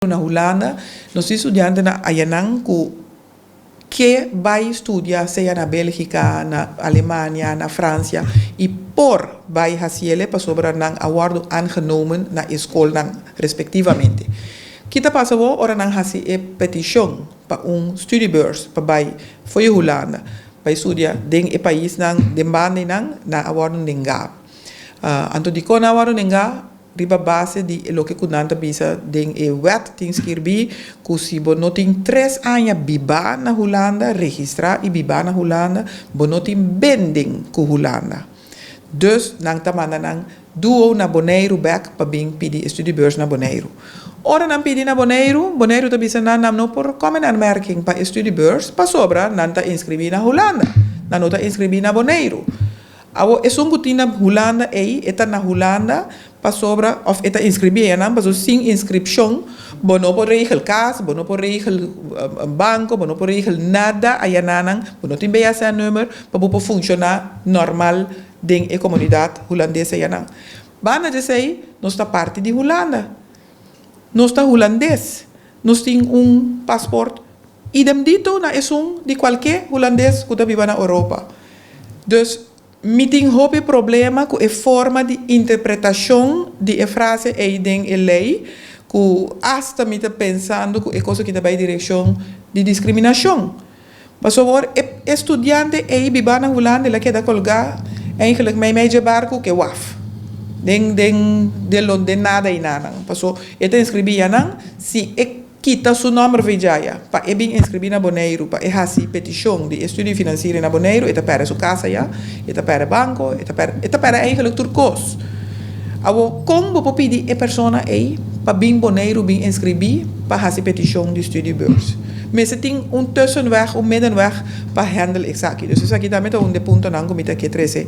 na Holanda, nós estudantes na Ayanang que vai estudar, seja na Bélgica, na Alemanha, na França, e por vai fazer para sobre nang award aangenomen na escola respectivamente. Kita passa ora nang hasi petition para studiebeurs para vai foi Holanda, para estudar ding país nang demande nang na award ninga. Anto di ko na award ninga riba base di lo que kunanta bisa ding wet ting skirbi kusi bonoting 3 anos biba na Holanda registra e biba na Holanda bonoting bending ku Holanda. Dus nang tamana nang duo na Bonaire back pa bing pidi studiebeurs na Bonaire. Ora nang pidi na Bonaire to bisa na nam no por komen aanmerking pa studiebeurs pa sobra nanta inscribi na Holanda. Na nota inscribi na Bonaire. Awo esongutina Holanda eta na Holanda pa sobra of eta inscribir na pa so sin inscription bono por regel kas bono por regel banco bono por regel nada ayananang bono timbe ya sa nummer pa po funciona normal ding e comunidade holandesa yanang bana de sei nós ta parte de Holanda nós ta holandês nós tem passport idem dito na de qualquer holandês que vive na Europa dus meeting hobby problema com a forma de interpretação de a frase e ding e lei que hasta me pensando que é coisa que vai direção de discriminação. Mas agora estudante e biba na Holanda ela quer colgar eigenlijk mij je barco que waf. De nada e nada. Passou eta inscrevi nang si kita su nome vijaya pa e bin inscrevi na Bonaire pa e hasi petition de estudie financieren na Bonaire eta para su casa ya eta para banco eta para eigenlijk turcos awo como po pidi e persona pa bin Bonaire bin inscrevi pa hasi petition de studiebeurs mas ting tussenweg middenweg pa handle exact dus is aqui também de punto nango mita que 13